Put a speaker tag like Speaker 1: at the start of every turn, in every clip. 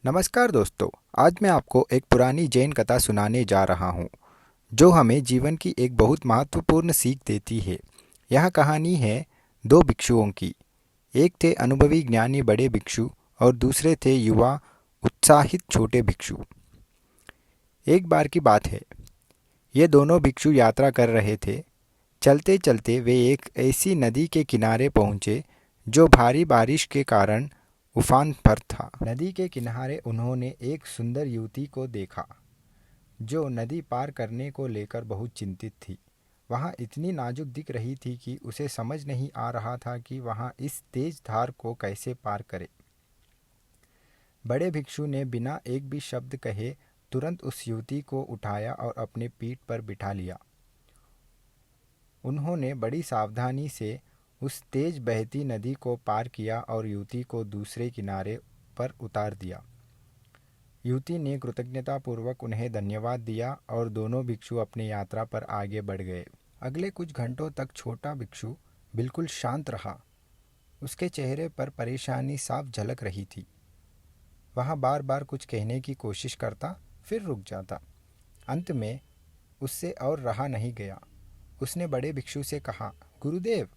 Speaker 1: नमस्कार दोस्तों। आज मैं आपको एक पुरानी जैन कथा सुनाने जा रहा हूँ जो हमें जीवन की एक बहुत महत्वपूर्ण सीख देती है। यह कहानी है दो भिक्षुओं की। एक थे अनुभवी ज्ञानी बड़े भिक्षु और दूसरे थे युवा उत्साहित छोटे भिक्षु। एक बार की बात है, ये दोनों भिक्षु यात्रा कर रहे थे। चलते चलते वे एक ऐसी नदी के किनारे पहुँचे जो भारी बारिश के कारण उफान पर था। नदी के किनारे उन्होंने एक सुंदर युवती को देखा जो नदी पार करने को लेकर बहुत चिंतित थी। वहाँ इतनी नाजुक दिख रही थी कि उसे समझ नहीं आ रहा था कि वहाँ इस तेज धार को कैसे पार करे। बड़े भिक्षु ने बिना एक भी शब्द कहे तुरंत उस युवती को उठाया और अपने पीठ पर बिठा लिया। उन्होंने बड़ी सावधानी से उस तेज बहती नदी को पार किया और युवती को दूसरे किनारे पर उतार दिया। युवती ने कृतज्ञतापूर्वक उन्हें धन्यवाद दिया और दोनों भिक्षु अपनी यात्रा पर आगे बढ़ गए। अगले कुछ घंटों तक छोटा भिक्षु बिल्कुल शांत रहा। उसके चेहरे पर परेशानी साफ झलक रही थी। वह बार बार कुछ कहने की कोशिश करता, फिर रुक जाता। अंत में उससे और रहा नहीं गया। उसने बड़े भिक्षु से कहा, गुरुदेव,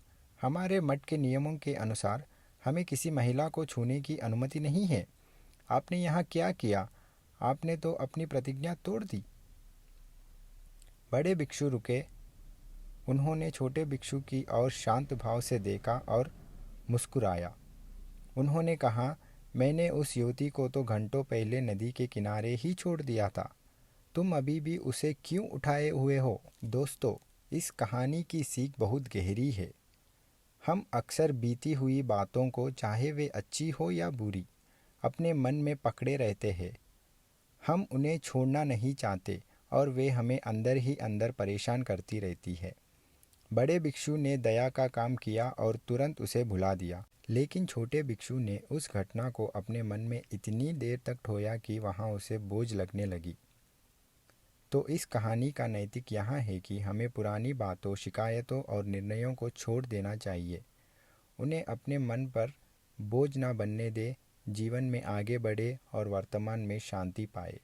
Speaker 1: हमारे मठ के नियमों के अनुसार हमें किसी महिला को छूने की अनुमति नहीं है। आपने यहाँ क्या किया? आपने तो अपनी प्रतिज्ञा तोड़ दी। बड़े भिक्षु रुके। उन्होंने छोटे भिक्षु की ओर शांत भाव से देखा और मुस्कुराया। उन्होंने कहा, मैंने उस युवती को तो घंटों पहले नदी के किनारे ही छोड़ दिया था। तुम अभी भी उसे क्यों उठाए हुए हो? दोस्तों, इस कहानी की सीख बहुत गहरी है। हम अक्सर बीती हुई बातों को, चाहे वे अच्छी हो या बुरी, अपने मन में पकड़े रहते हैं। हम उन्हें छोड़ना नहीं चाहते और वे हमें अंदर ही अंदर परेशान करती रहती है। बड़े भिक्षु ने दया का काम किया और तुरंत उसे भुला दिया, लेकिन छोटे भिक्षु ने उस घटना को अपने मन में इतनी देर तक ढोया कि वहाँ उसे बोझ लगने लगी। तो इस कहानी का नैतिक यहाँ है कि हमें पुरानी बातों, शिकायतों और निर्णयों को छोड़ देना चाहिए। उन्हें अपने मन पर बोझ ना बनने दे, जीवन में आगे बढ़े और वर्तमान में शांति पाए।